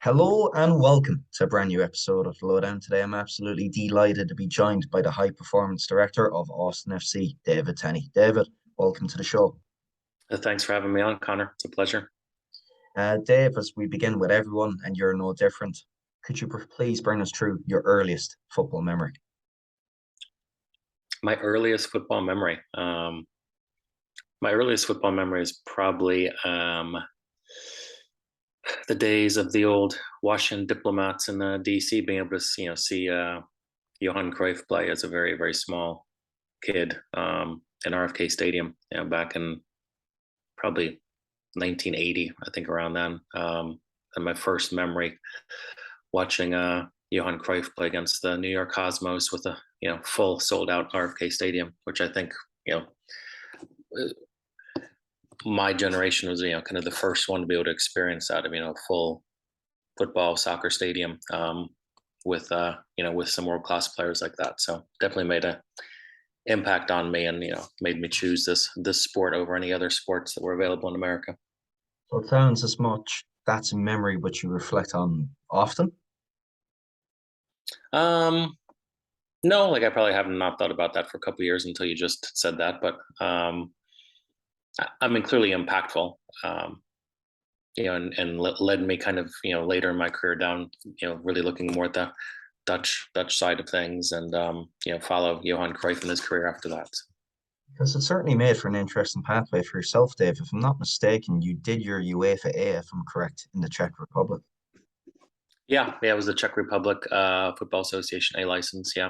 Hello and welcome to a brand new episode of Lowdown. Today, I'm absolutely delighted to be joined by the High Performance Director of Austin FC, David Tenney. David, welcome to the show. Thanks for having me on, Connor. It's a pleasure. Dave, as we begin with everyone, and you're no different, could you please bring us through your earliest football memory? My earliest football memory. My earliest football memory is probably the days of the old Washington Diplomats in DC, being able to see Johan Cruyff play as a very very small kid in RFK Stadium, back in probably 1980, I think, around then. And my first memory watching Johan Cruyff play against the New York Cosmos with a full sold out RFK Stadium, which I think my generation was kind of the first one to be able to experience that. I mean, a full football soccer stadium with with some world class players like that. So definitely made a impact on me, and made me choose this sport over any other sports that were available in America. So it sounds as much that's a memory which you reflect on often. Um, no, like I probably have not thought about that for a couple of years until you just said that. But I mean, clearly impactful. And led me kind of later in my career down really looking more at the Dutch side of things, and follow Johan Cruyff in his career after that. Because it certainly made for an interesting pathway for yourself, Dave. If I'm not mistaken, you did your UEFA A, if I'm correct, in the Czech Republic. Yeah, it was the Czech Republic Football Association A license. Yeah,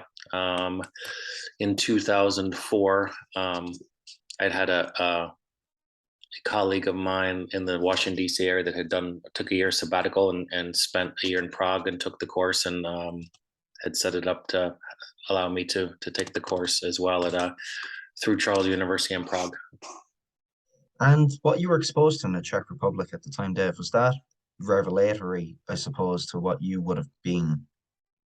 in 2004, I'd had a colleague of mine in the Washington D.C. area that had took a year sabbatical and spent a year in Prague and took the course, and had set it up to allow me to take the course as well at through Charles University in Prague. And what you were exposed to in the Czech Republic at the time, Dave, was that revelatory, I suppose, to what you would have been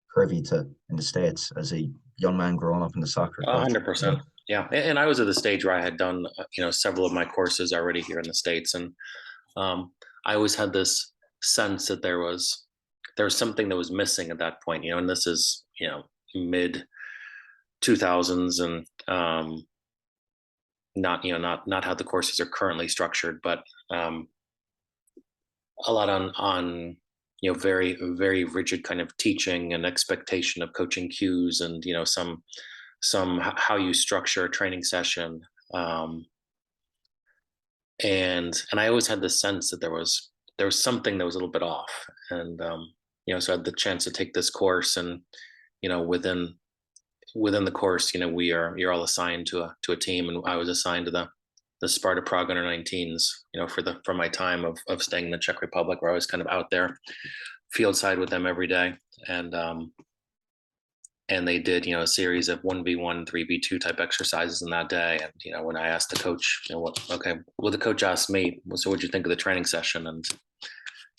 privy to in the States as a young man growing up in the soccer culture? 100%. Yeah, and I was at the stage where I had done several of my courses already here in the States, and I always had this sense that there was something that was missing at that point. And this is mid 2000s, and not how the courses are currently structured, but a lot on very very rigid kind of teaching and expectation of coaching cues, and some how you structure a training session, and I always had the sense that there was something that was a little bit off, and so I had the chance to take this course, and within the course, you're all assigned to a team, and I was assigned to the Sparta Prague under 19s, for my time of staying in the Czech Republic, where I was kind of out there field side with them every day, and they did a series of 1v1, 3v2 type exercises in that day. And when I asked the coach, well, the coach asked me, well, so what'd you think of the training session? And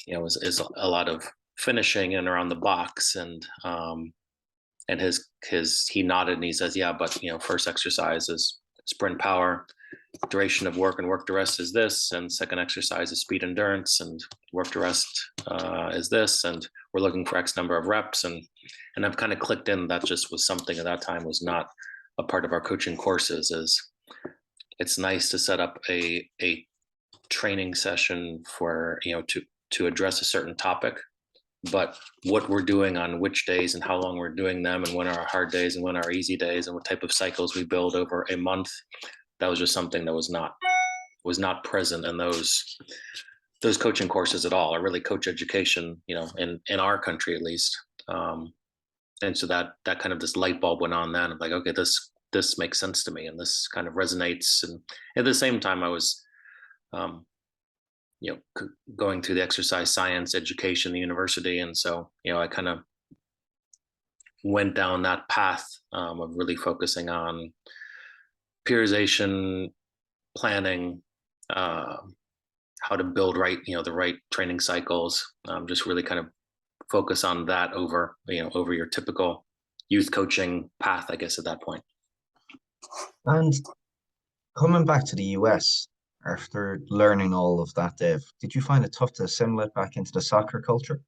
it was a lot of finishing and around the box, and he nodded and he says, yeah, but first exercise is sprint power, duration of work and work to rest is this, and second exercise is speed endurance, and work to rest is this, and we're looking for X number of reps, and I've kind of clicked in that just was something at that time was not a part of our coaching courses. Is it's nice to set up a training session for to address a certain topic, but what we're doing on which days and how long we're doing them, and when are our hard days and when are our easy days, and what type of cycles we build over a month, that was just something that was not present in those coaching courses at all, or really coach education, in our country at least. And so that kind of this light bulb went on then. I'm like, okay, this makes sense to me, and this kind of resonates. And at the same time, I was, going through the exercise science education, the university, and so I kind of went down that path of really focusing on periodization, planning, how to build the right training cycles. Just really kind of focus on that over your typical youth coaching path, I guess, at that point. And coming back to the US after learning all of that, Dave, did you find it tough to assimilate back into the soccer culture?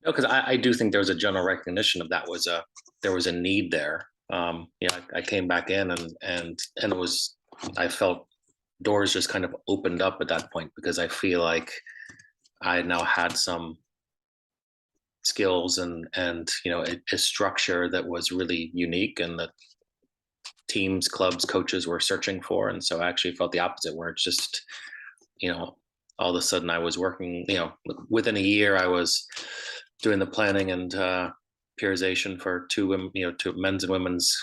No, because I do think there was a general recognition of there was a need there. I came back in and it was, I felt doors just kind of opened up at that point, because I feel like I now had some skills and a structure that was really unique and that teams, clubs, coaches were searching for. And so I actually felt the opposite, where it's just, all of a sudden I was working, within a year I was doing the planning and periodization for two men's and women's,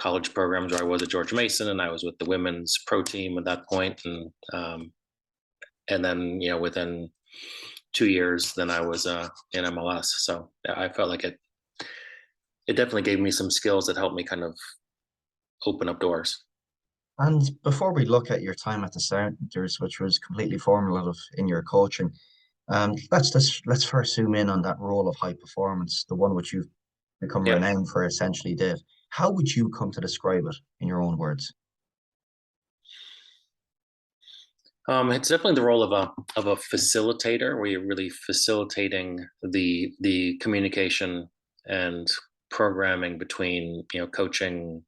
college programs, where I was at George Mason, and I was with the women's pro team at that point. And then, within 2 years, then I was in MLS. So yeah, I felt like it definitely gave me some skills that helped me kind of open up doors. And before we look at your time at the Sounders, which was completely formative in your coaching, let's first zoom in on that role of high performance, the one which you've become Yeah. renowned for, essentially, Dave. How would you come to describe it in your own words? It's definitely the role of a facilitator, where you're really facilitating the communication and programming between coaching,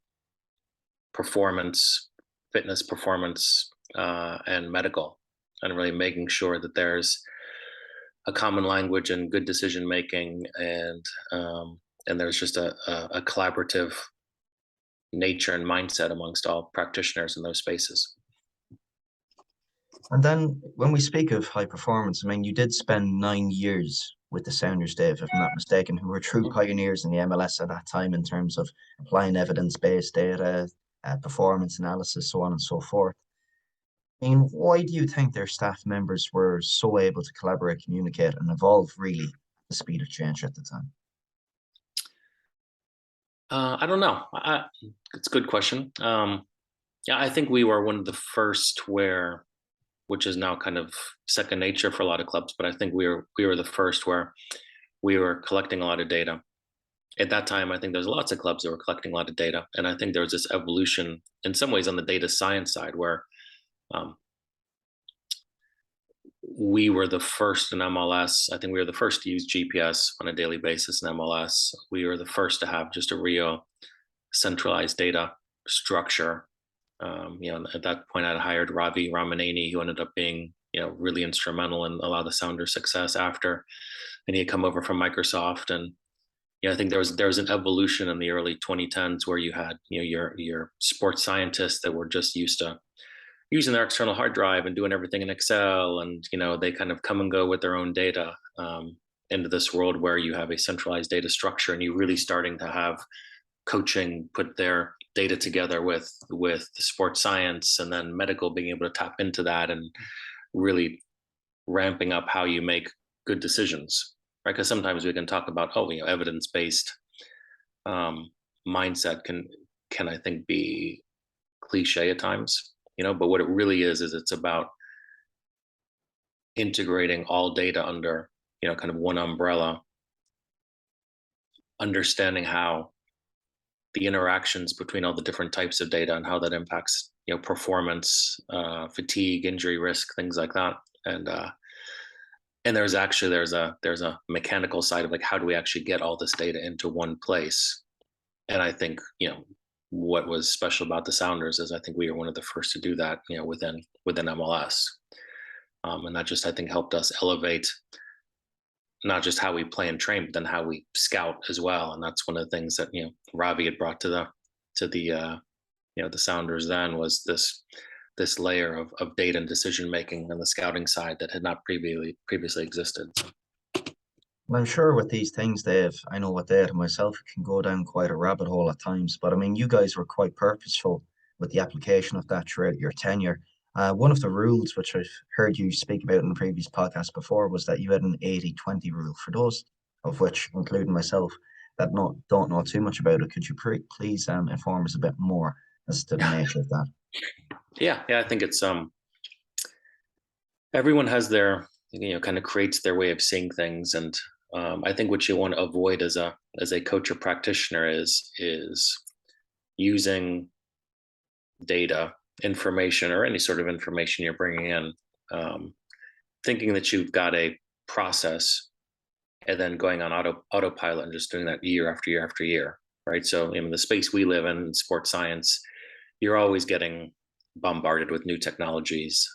performance, fitness, performance, and medical, and really making sure that there's a common language and good decision making, and there's just a collaborative nature and mindset amongst all practitioners in those spaces. And then when we speak of high performance, I mean, you did spend 9 years with the Sounders, Dave, if I'm not mistaken, who were true Mhm. pioneers in the MLS at that time in terms of applying evidence-based data, performance analysis, so on and so forth. I mean, why do you think their staff members were so able to collaborate, communicate, and evolve really at the speed of change at the time? I don't know. It's a good question. Yeah, I think we were one of the first where, which is now kind of second nature for a lot of clubs, but I think we were the first where we were collecting a lot of data. At that time, I think there's lots of clubs that were collecting a lot of data, and I think there was this evolution in some ways on the data science side, where um, we were the first in MLS. I think we were the first to use GPS on a daily basis in MLS. We were the first to have just a real centralized data structure. At that point, I'd hired Ravi Ramaneni, who ended up being, really instrumental in a lot of the Sounders' success after, and he had come over from Microsoft. And I think there was an evolution in the early 2010s, where you had, your sports scientists that were just used to using their external hard drive and doing everything in Excel, and they kind of come and go with their own data, into this world where you have a centralized data structure, and you're really starting to have coaching put their data together with the sports science, and then medical being able to tap into that, and really ramping up how you make good decisions, right? Because sometimes we can talk about, evidence based um, mindset can I think be cliche at times, but what it really is it's about integrating all data under, kind of one umbrella, understanding how the interactions between all the different types of data and how that impacts, performance, fatigue, injury risk, things like that. And there's a mechanical side of, like, how do we actually get all this data into one place? And I think, what was special about the Sounders is I think we were one of the first to do that, within MLS. And that just, I think, helped us elevate not just how we play and train, but then how we scout as well. And that's one of the things that, Ravi had brought to the Sounders then, was this layer of data and decision making on the scouting side that had not previously existed. So, And I'm sure with these things, Dave, I know with Dave and myself, it can go down quite a rabbit hole at times. But I mean, you guys were quite purposeful with the application of that throughout your tenure. One of the rules, which I've heard you speak about in the previous podcast before, was that you had an 80-20 rule. For those of which, including myself, that don't know too much about it, could you please inform us a bit more as to the nature of that? yeah, I think it's everyone has their, kind of creates their way of seeing things. And I think what you want to avoid as a coach or practitioner is using data, information, or any sort of information you're bringing in, um, thinking that you've got a process and then going on autopilot and just doing that year after year after year, right? So in the space we live in sports science, you're always getting bombarded with new technologies.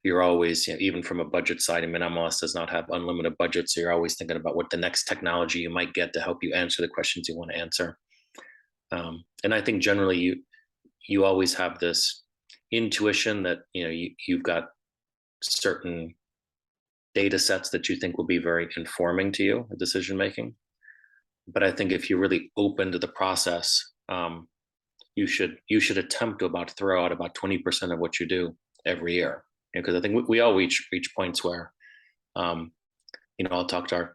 You're always, even from a budget side, I mean, MLS does not have unlimited budget, so you're always thinking about what the next technology you might get to help you answer the questions you want to answer. And I think generally you always have this intuition that you've got certain data sets that you think will be very informing to you in decision making. But I think if you're really open to the process, you should attempt to throw out about 20% of what you do every year, because I think we all reach points where I'll talk to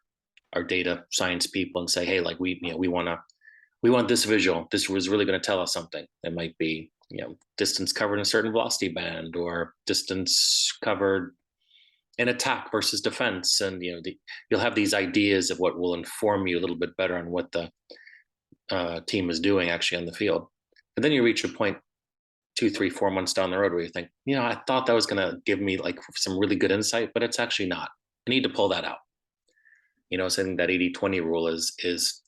our data science people and say, hey, like we want this visual. This was really going to tell us something. It might be distance covered in a certain velocity band, or distance covered in attack versus defense, and you'll have these ideas of what will inform you a little bit better on what the team is doing actually on the field. And then you reach a point 2, 3, 4 months down the road where you think, I thought that was going to give me like some really good insight, but it's actually not. I need to pull that out. Saying that 80-20 rule is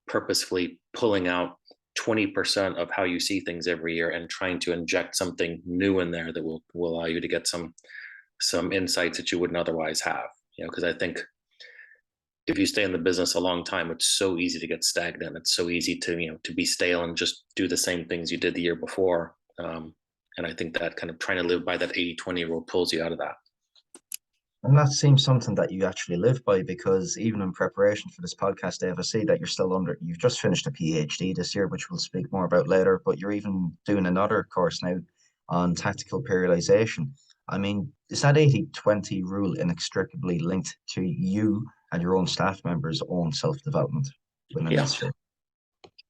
purposefully pulling out 20% of how you see things every year and trying to inject something new in there that will allow you to get some insights that you wouldn't otherwise have. Because I think if you stay in the business a long time, it's so easy to get stagnant. It's so easy to be stale and just do the same things you did the year before. And I think that kind of trying to live by that 80-20 rule pulls you out of that. And that seems something that you actually live by, because even in preparation for this podcast, Dave, I see that you've just finished a PhD this year, which we'll speak more about later, but you're even doing another course now on tactical periodization. I mean, is that 80-20 rule inextricably linked to you and your own staff members' own self-development within an institute?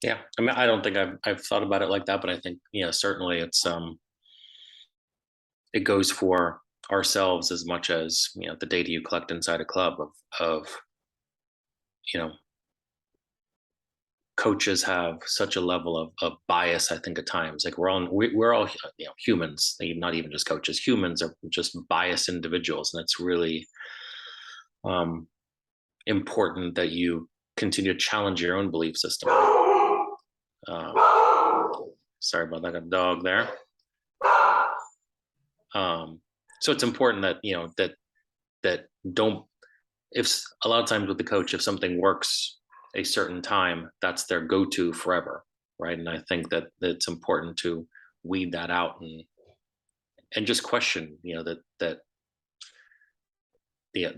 Yeah. I mean, I don't think I've thought about it like that, but I think, certainly it goes for ourselves as much as, the data you collect inside a club of coaches have such a level of bias. I think at times, like we're all humans, not even just coaches. Humans are just biased individuals, and it's really important that you continue to challenge your own belief system. Sorry about that, a dog there. So it's important that that don't. If a lot of times with the coach, if something works a certain time, that's their go-to forever, right? And I think that it's important to weed that out and just question,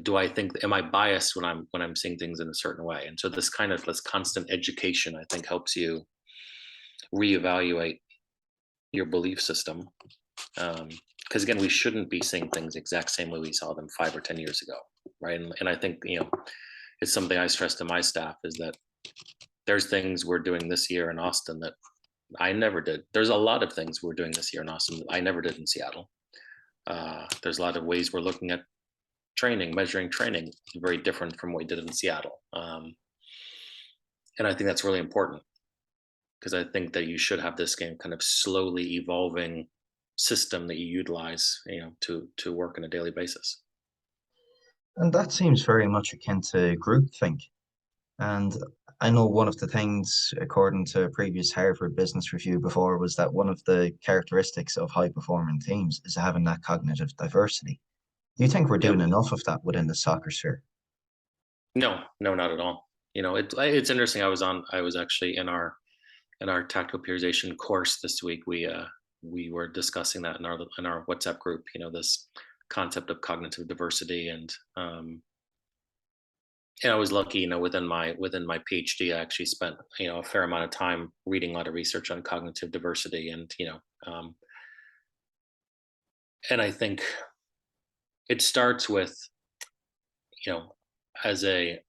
do I think, am I biased when I'm seeing things in a certain way? And so this constant education, I think, helps you reevaluate your belief system. Because again, we shouldn't be seeing things the exact same way we saw them 5 or 10 years ago, right? And I think it's something I stress to my staff, is that there's things we're doing this year in Austin that I never did. There's a lot of things we're doing this year in Austin that I never did in Seattle. There's a lot of ways we're looking at measuring training, very different from what we did in Seattle. And I think that's really important, because I think that you should have this kind of slowly evolving system that you utilize, to work on a daily basis. And that seems very much akin to groupthink. And I know one of the things, according to a previous Harvard Business Review before, was that one of the characteristics of high performing teams is having that cognitive diversity. Do you think we're doing enough of that within the soccer sphere? No, not at all. It's interesting. I was actually in our tactical periodization course this week. We were discussing that in our WhatsApp group. This concept of cognitive diversity, and I was lucky. Within my PhD, I actually spent a fair amount of time reading a lot of research on cognitive diversity, and and I think it starts with as a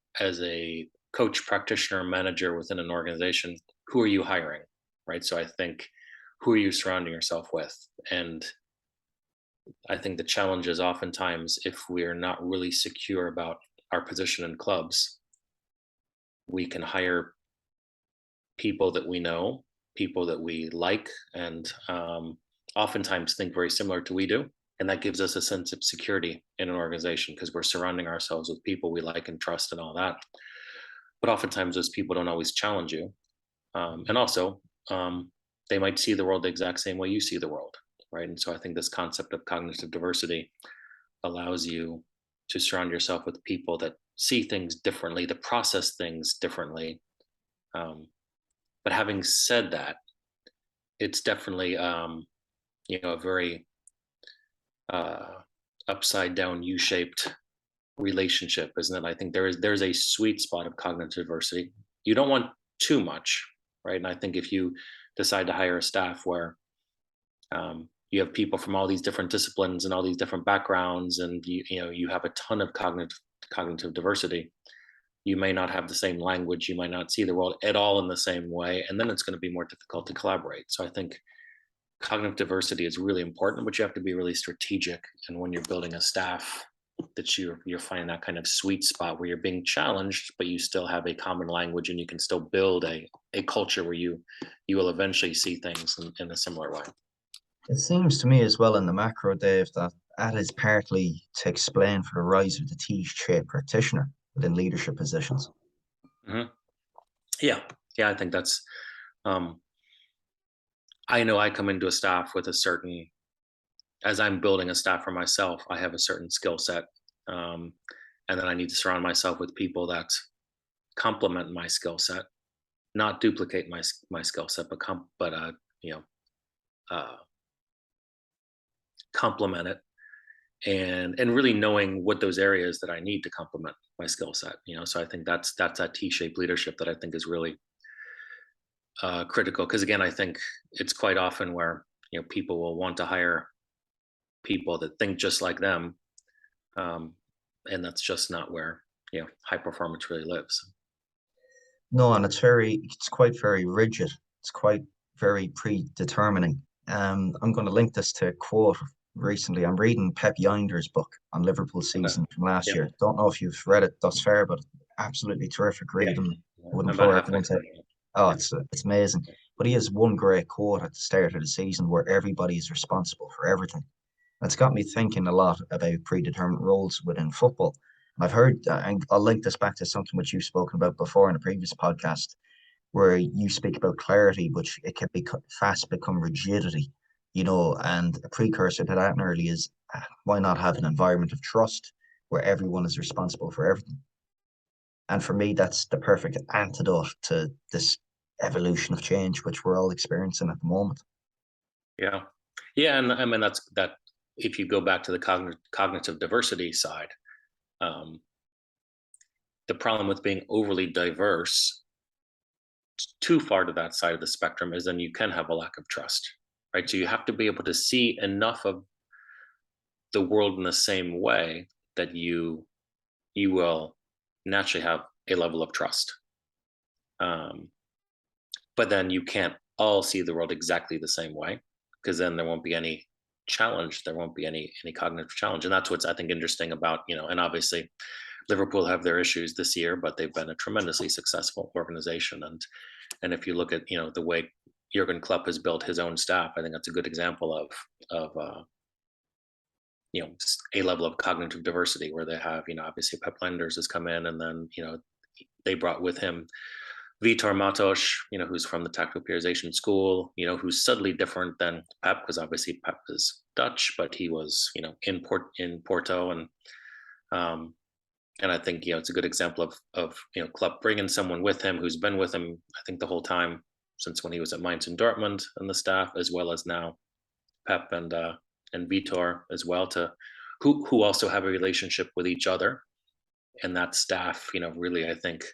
coach, practitioner, manager within an organization, who are you hiring, right? So I think, who are you surrounding yourself with? And I think the challenge is oftentimes, if we're not really secure about our position in clubs, we can hire people that we know, people that we like, and oftentimes think very similar to we do. And that gives us a sense of security in an organization because we're surrounding ourselves with people we like and trust and all that. But oftentimes those people don't always challenge you. And also, they might see the world the exact same way you see the world, right? And so I think this concept of cognitive diversity allows you to surround yourself with people that see things differently, that process things differently. Um, but having said that, it's definitely a very uh, upside down U-shaped relationship, isn't it? I think there's a sweet spot of cognitive diversity. You don't want too much, right? And I think if you decide to hire a staff where you have people from all these different disciplines and all these different backgrounds, and you have a ton of cognitive diversity, you may not have the same language, you might not see the world at all in the same way, and then it's going to be more difficult to collaborate. So I think cognitive diversity is really important, but you have to be really strategic. And when you're building a staff, that you're finding that kind of sweet spot where you're being challenged, but you still have a common language, and you can still build a culture where you will eventually see things in a similar way. It seems to me as well in the macro, Dave, that is partly to explain for the rise of the T-shaped practitioner within leadership positions. Mm-hmm. Yeah, I think that's. I know I come into a staff with a certain, as I'm building a staff for myself, I have a certain skill set, and then I need to surround myself with people that complement my skill set, not duplicate my skill set, but you know uh, complement it, and really knowing what those areas that I need to complement my skill set. So I think that's that T-shaped leadership that I think is really critical. Because again, I think it's quite often where people will want to hire people that think just like them, um, and that's just not where high performance really lives. No, and it's quite very rigid. It's quite very predetermining. I'm going to link this to a quote recently. I'm reading Pep Yinder's book on Liverpool's Okay. season from last Yeah. year. Don't know if you've read it thus far, but absolutely terrific Yeah. read. And I would I'm about implore halfway everyone to. through it. Oh, it's amazing. But he has one great quote at the start of the season where everybody is responsible for everything. It's got me thinking a lot about predetermined roles within football. And I've heard, and I'll link this back to something which you've spoken about before in a previous podcast, where you speak about clarity, which it can be fast become rigidity, and a precursor to that nearly is why not have an environment of trust where everyone is responsible for everything? And for me, that's the perfect antidote to this evolution of change, which we're all experiencing at the moment. Yeah. Yeah, and I mean that. If you go back to the cognitive diversity side, um, the problem with being overly diverse too far to that side of the spectrum is then you can have a lack of trust, right? So you have to be able to see enough of the world in the same way that you will naturally have a level of trust. Um, but then you can't all see the world exactly the same way, because then there won't be any challenge. There won't be any cognitive challenge, and that's what's I think interesting about And obviously, Liverpool have their issues this year, but they've been a tremendously successful organization. And if you look at the way Jurgen Klopp has built his own staff, I think that's a good example of a level of cognitive diversity where they have obviously Pep Lenders has come in, and then they brought with him Vitor Matos, who's from the tactical periodization school, who's subtly different than Pep, because obviously Pep is Dutch, but he was, in Porto, and I think it's a good example of Klopp bringing someone with him who's been with him, I think, the whole time since when he was at Mainz and Dortmund and the staff, as well as now Pep and Vitor as well, to who also have a relationship with each other, and that staff, really I think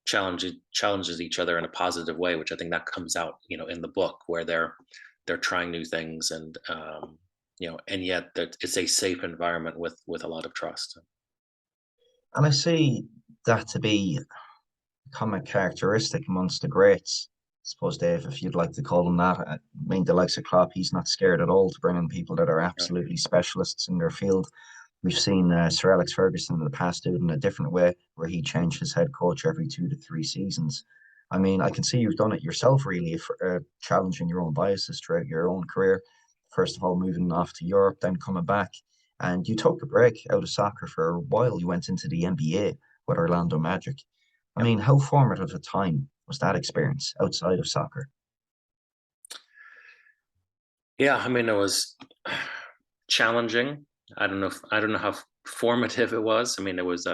challenges each other in a positive way, which I think that comes out in the book, where they're trying new things, and yet that it's a safe environment with a lot of trust. And I see that to be a common characteristic amongst the greats. I suppose, Dave, if you'd like to call them that. I mean, the likes of Klopp, he's not scared at all to bring in people that are Yeah. absolutely specialists in their field. We've seen Sir Alex Ferguson in the past do it in a different way, where he changed his head coach every 2 to 3 seasons. I mean, I can see you've done it yourself, really, for challenging your own biases throughout your own career. first of all moving off to Europe, then coming back, and you took a break out of soccer for a while. You went into the NBA with Orlando Magic. I Yep. mean, how formative a time was that experience outside of soccer? Yeah, I mean, it was challenging. I don't know how formative it was. I mean, it was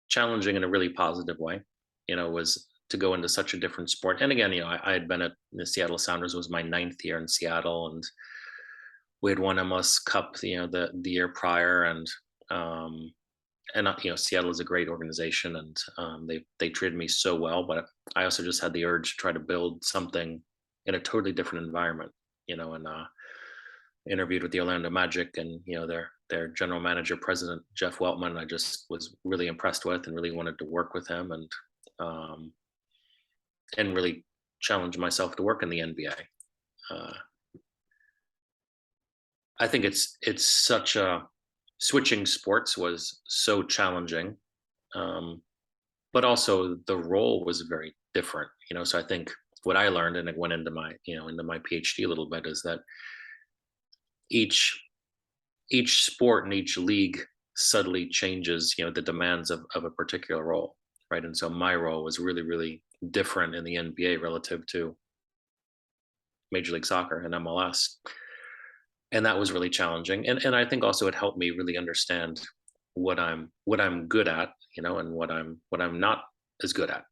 challenging in a really positive way. It was to go into such a different sport. And again, I had been at the Seattle Sounders, was my ninth year in Seattle, and we had won MLS Cup, the year prior, um, and Seattle is a great organization, and they treated me so well. But I also just had the urge to try to build something in a totally different environment. And interviewed with the Orlando Magic, and their general manager, president Jeff Weltman. I just was really impressed with, and really wanted to work with him, um, and really challenge myself to work in the NBA. I think it's such a switching sports was so challenging, but also the role was very different. So I think what I learned, and it went into my PhD a little bit, is that each each sport and each league subtly changes the demands of a particular role, right? And so my role was really, really different in the NBA relative to Major League Soccer and MLS, and that was really challenging. And I think also it helped me really understand what I'm good at, and what I'm not as good at,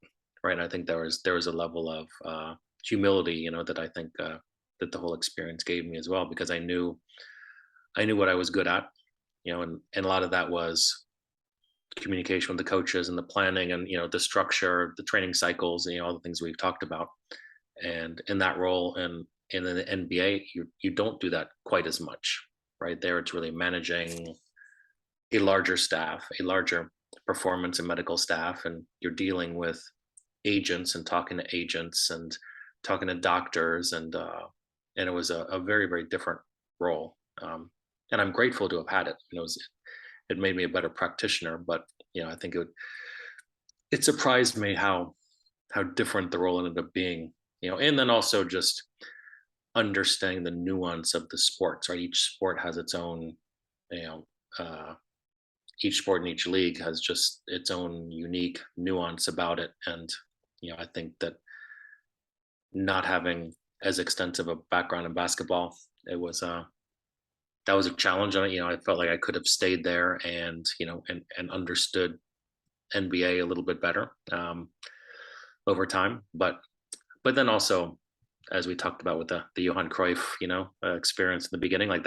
right? I think there was a level of humility, that I think that the whole experience gave me as well, because I knew what I was good at, and a lot of that was communication with the coaches and the planning, and the structure, the training cycles, and all the things we've talked about. And in that role, and in the NBA, you don't do that quite as much, right? There, it's really managing a larger staff, a larger performance and medical staff, and you're dealing with agents and talking to agents and talking to doctors, and it was a very, very different role. And I'm grateful to have had it. It made me a better practitioner, but I think it surprised me how different the role ended up being. And then also just understanding the nuance of the sports. Right, each sport has its own, you know, uh, each sport in each league has just its own unique nuance about it. And I think that not having as extensive a background in basketball, it was that was a challenge. And I felt like I could have stayed there, and and understood NBA a little bit better over time. But then also, as we talked about with the Johan Cruyff experience in the beginning, like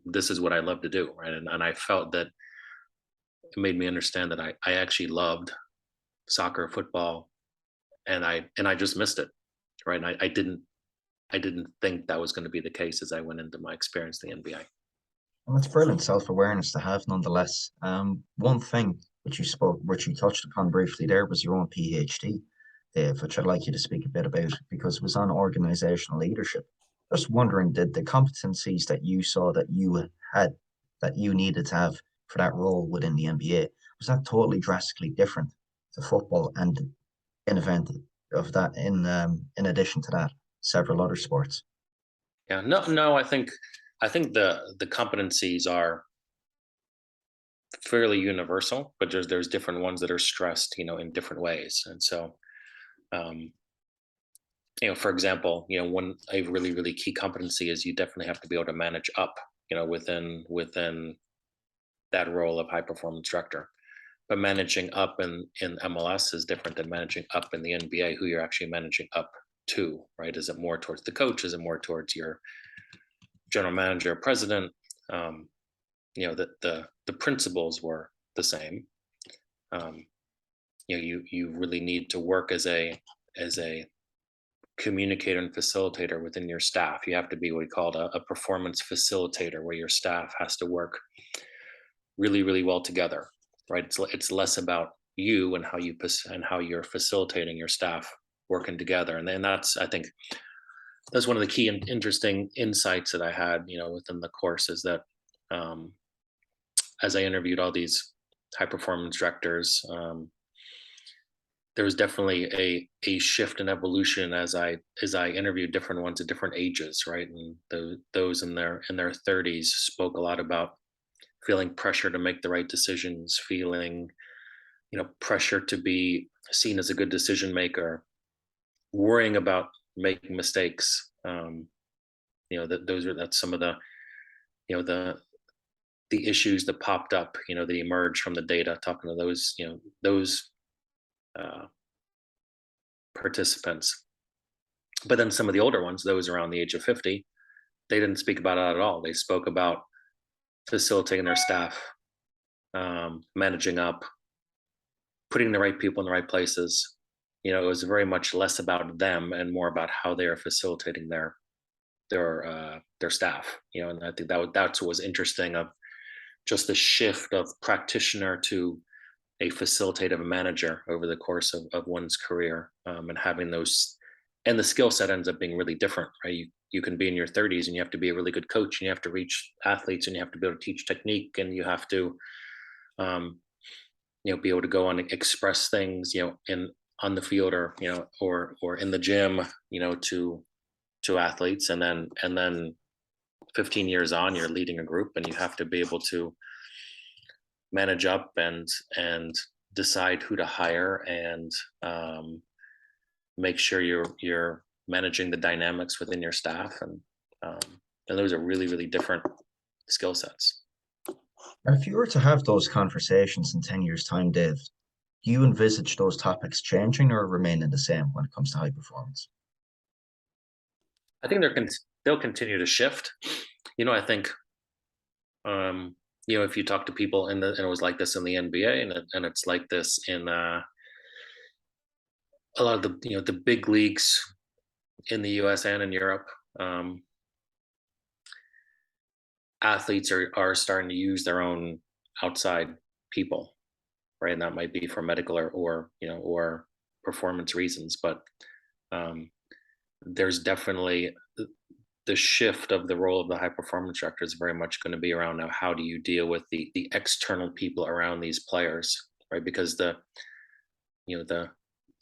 this is what I love to do, right? And I felt that it made me understand that I actually loved soccer, football, and I just missed it, right? And I didn't think that was going to be the case as I went into my experience in the NBA. And it's brilliant self-awareness to have nonetheless. One thing which you touched upon briefly there was your own PhD, Dave, which I'd like you to speak a bit about because it was on organizational leadership. Just wondering, did the competencies that you saw that you had, that you needed to have for that role within the NBA, was that totally drastically different to football and in event of that in addition to that, several other sports? Yeah, no, I think the competencies are fairly universal, but there's different ones that are stressed, in different ways. And so, um, for example, one a really, really key competency is you definitely have to be able to manage up, within that role of high performance director. But managing up in MLS is different than managing up in the NBA, who you're actually managing up to, right? Is it more towards the coach? Is it more towards your general manager, president? Um, the principles were the same. Um, you really need to work as a communicator and facilitator within your staff. You have to be what we call a performance facilitator, where your staff has to work really, really well together, right? It's less about you and how you're facilitating your staff working together. And then I think that's one of the key and interesting insights that I had, within the course, is that um, as I interviewed all these high performance directors, there was definitely a shift in evolution as I interviewed different ones at different ages, right? And those in their 30s spoke a lot about feeling pressure to make the right decisions, feeling, pressure to be seen as a good decision maker, worrying about making mistakes. That that's some of the, you know the issues that popped up, that emerged from the data, talking to those uh, participants. But then some of the older ones, those around the age of 50, they didn't speak about it at all. They spoke about facilitating their staff, managing up, putting the right people in the right places. It was very much less about them and more about how they are facilitating their staff. And I think that's what was interesting, of just the shift of practitioner to a facilitative manager over the course of one's career, and having those, and the skill set ends up being really different, right? You can be in your 30s and you have to be a really good coach, and you have to reach athletes, and you have to be able to teach technique, and you have to um, be able to go on and express things, in on the field, or in the gym, to athletes. And then 15 years on, you're leading a group, and you have to be able to manage up and decide who to hire, and make sure you're managing the dynamics within your staff, and those are really, really different skill sets. And if you were to have those conversations in 10 years' time, Dave, do you envisage those topics changing or remaining the same when it comes to high performance? I think they'll continue to shift. I think, if you talk to people and it was like this in the NBA, and it's like this in a lot of the big leagues in the US and in Europe. Athletes are starting to use their own outside people, right? And that might be for medical or performance reasons, but um, there's definitely the shift of the role of the high performance director is very much going to be around now. How do you deal with the external people around these players, right? Because you know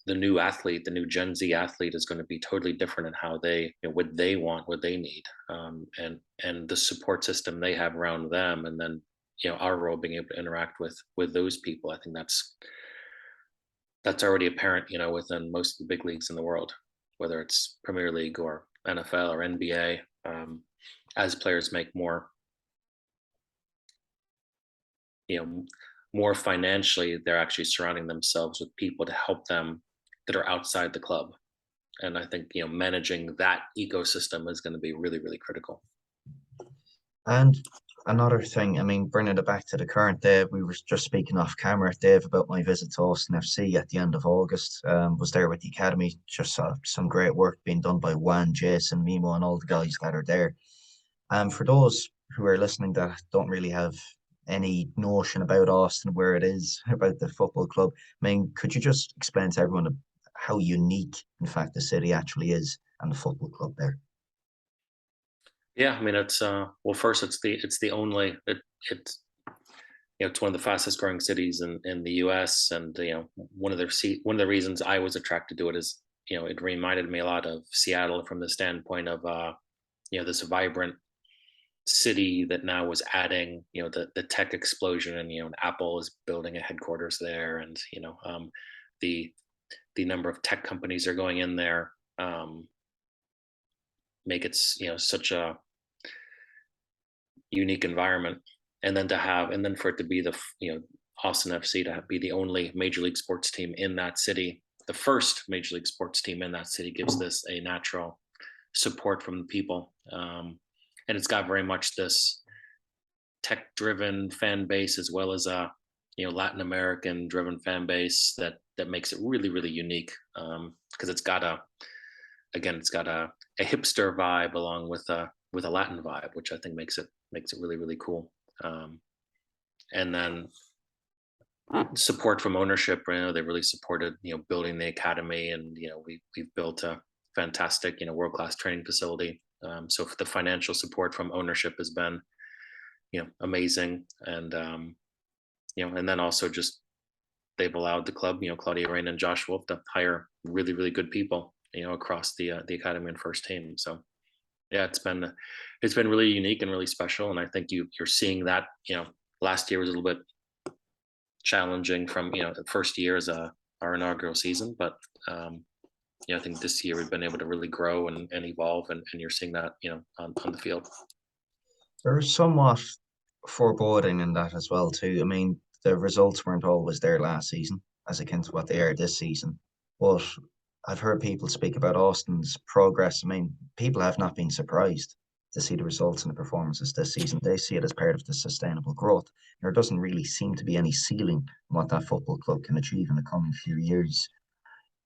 the new athlete, the new Gen Z athlete, is going to be totally different in how they, what they want, what they need, and the support system they have around them, and then our role being able to interact with those people. I think that's already apparent, within most of the big leagues in the world, whether it's Premier League or NFL or NBA. As players make more, you know, more financially, they're actually surrounding themselves with people to help them that are outside the club. And I think, managing that ecosystem is going to be really, really critical. And another thing, I mean, bringing it back to the current day, we were just speaking off camera, Dave, about my visit to Austin FC at the end of August. Was there with the academy, just saw some great work being done by Juan, Jason, Mimo, and all the guys that are there. For those who are listening that don't really have any notion about Austin, where it is, about the football club, I mean, could you just explain to everyone how unique, in fact, the city actually is and the football club there? Yeah, I mean, it's well, first, it's the only it's it's one of the fastest growing cities in the U.S. And one of the reasons I was attracted to it is, it reminded me a lot of Seattle from the standpoint of this vibrant city that now was adding, the tech explosion, and Apple is building a headquarters there, and the the number of tech companies are going in there, make it such a unique environment. And then for it to be Austin FC to be the only major league sports team in that city, the first major league sports team in that city, gives this a natural support from the people. And it's got very much this tech driven fan base, as well as a Latin American driven fan base that makes it really, really unique, because it's got a hipster vibe along with a Latin vibe, which I think makes it really, really cool. And then support from ownership. They really supported building the academy, and we've built a fantastic world class training facility. So the financial support from ownership has been amazing, and and then also just they've allowed the club, Claudia Rain and Josh Wolf, to hire really, really good people, across the academy and first team. So yeah, it's been really unique and really special. And I think you're seeing that, last year was a little bit challenging from, the first year as our inaugural season, but I think this year we've been able to really grow and evolve, and you're seeing that, on the field. There's somewhat foreboding in that as well too. I mean, the results weren't always there last season as akin to what they are this season. But I've heard people speak about Austin's progress. I mean, people have not been surprised to see the results and the performances this season. They see it as part of the sustainable growth. There doesn't really seem to be any ceiling on what that football club can achieve in the coming few years.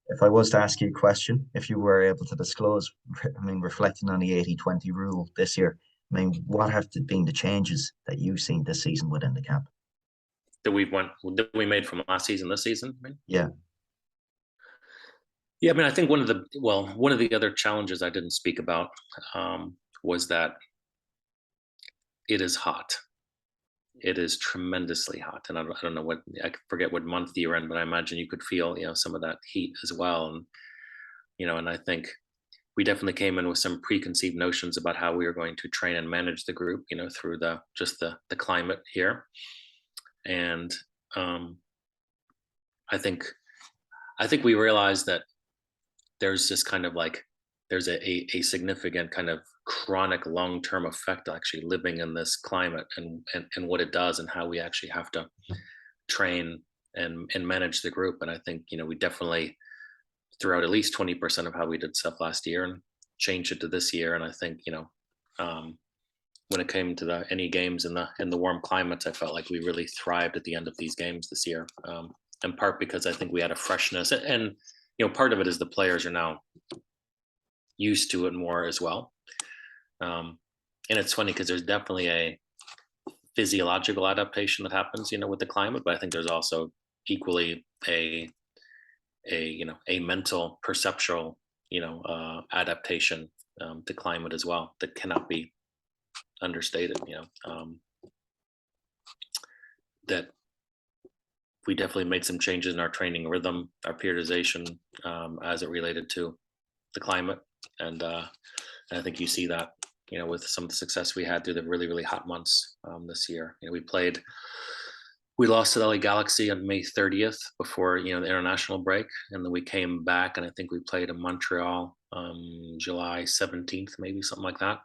If I was to ask you a question, if you were able to disclose, I mean, reflecting on the 80-20 rule this year, I mean, what have been the changes that you've seen this season within the camp? That we made from last season, this season? I mean? Yeah. Yeah, I mean, I think one of the other challenges I didn't speak about was that it is hot. It is tremendously hot, and I don't know I forget what month you're in, but I imagine you could feel, some of that heat as well. And and I think we definitely came in with some preconceived notions about how we were going to train and manage the group, through the climate here. And I think we realized that there's this kind of like there's a significant kind of chronic long-term effect actually living in this climate, and what it does, and how we actually have to train and manage the group. And I think we definitely threw out at least 20% of how we did stuff last year and changed it to this year. And I think when it came to any games in the warm climates, I felt like we really thrived at the end of these games this year, in part because I think we had a freshness, and part of it is the players are now used to it more as well. And it's funny because there's definitely a physiological adaptation that happens, with the climate, but I think there's also equally a mental perceptual, adaptation to climate as well that cannot be understated. That we definitely made some changes in our training rhythm, our periodization, as it related to the climate, and I think you see that, with some of the success we had through the really, really hot months this year. We lost to LA Galaxy on May 30th before the international break, and then we came back, and I think we played in Montreal July 17th, maybe something like that,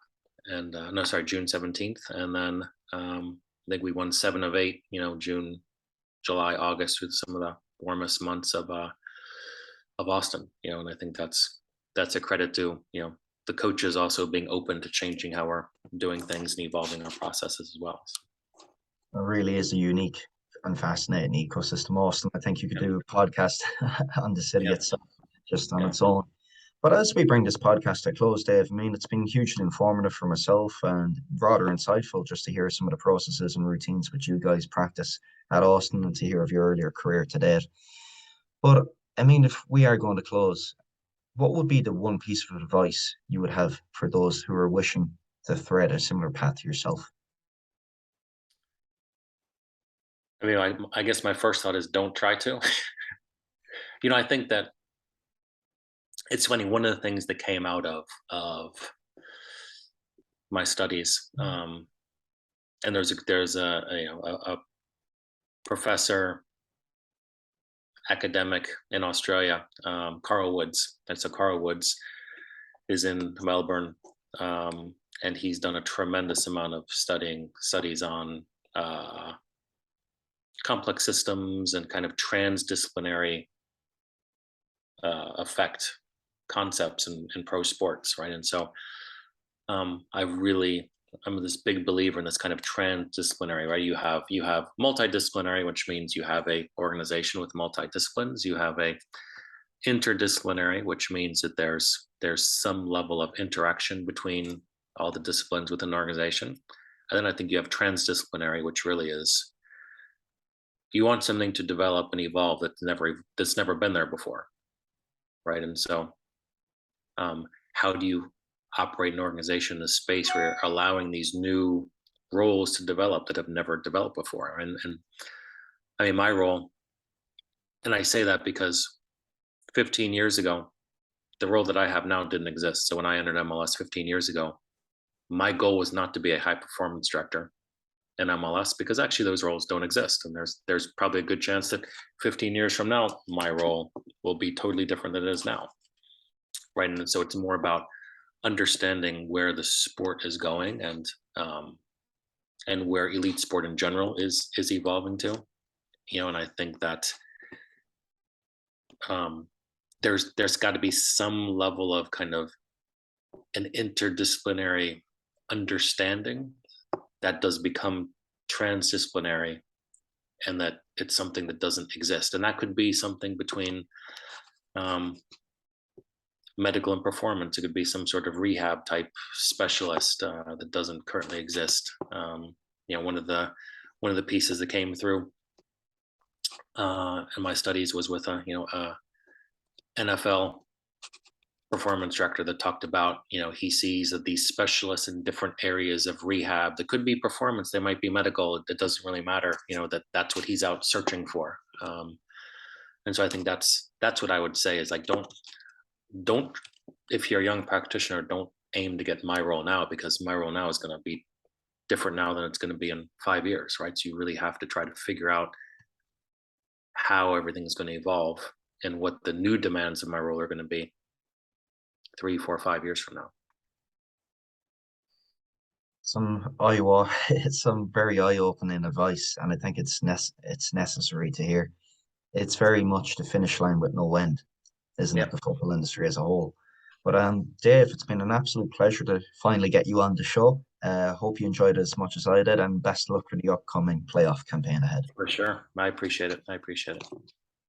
and no, sorry, June 17th, and then I think we won 7 of 8, June, July, August, through some of the warmest months of Austin, and I think that's a credit to the coaches also being open to changing how we're doing things and evolving our processes as well. It really is a unique and fascinating ecosystem, Austin. I think you could do a podcast on the city itself, just on its own. But as we bring this podcast to close, Dave, I mean, it's been hugely informative for myself and rather insightful just to hear some of the processes and routines which you guys practice at Austin, and to hear of your earlier career to date. But I mean, if we are going to close, what would be the one piece of advice you would have for those who are wishing to thread a similar path to yourself? I mean, I guess my first thought is don't try to. I think that it's funny. One of the things that came out of my studies, and there's a professor academic in Australia, Carl Woods. And so Carl Woods is in Melbourne, and he's done a tremendous amount of studies on complex systems and kind of transdisciplinary effect concepts in pro sports, right? And so I'm this big believer in this kind of transdisciplinary, right? You have multidisciplinary, which means you have a organization with multidisciplines. You have a interdisciplinary, which means that there's some level of interaction between all the disciplines within an organization. And then I think you have transdisciplinary, which really is you want something to develop and evolve that's never been there before, right? And so how do you operate an organization in a space where you're allowing these new roles to develop that have never developed before? And I mean, my role And I say that because 15 years ago, the role that I have now didn't exist. So when I entered MLS 15 years ago, my goal was not to be a high performance director in MLS, because actually those roles don't exist. And there's probably a good chance that 15 years from now, my role will be totally different than it is now. Right. And so it's more about understanding where the sport is going, and where elite sport in general is evolving to. And I think that um, there's got to be some level of kind of an interdisciplinary understanding that does become transdisciplinary, and that it's something that doesn't exist. And that could be something between um, medical and performance. It could be some sort of rehab type specialist that doesn't currently exist. One of the pieces that came through in my studies was with a NFL performance director that talked about, he sees that these specialists in different areas of rehab, that could be performance, they might be medical, it doesn't really matter, that's what he's out searching for. And so I think that's what I would say is like, don't if you're a young practitioner, don't aim to get my role now, because my role now is going to be different now than it's going to be in 5 years, right? So you really have to try to figure out how everything's going to evolve and what the new demands of my role are going to be 3, 4, 5 years from now. Some very eye-opening advice, and I think it's necessary to hear. It's very much the finish line with no end, isn't it? Yep, The football industry as a whole. But Dave, it's been an absolute pleasure to finally get you on the show. Hope you enjoyed it as much as I did, and best of luck for the upcoming playoff campaign ahead. for sure. I appreciate it.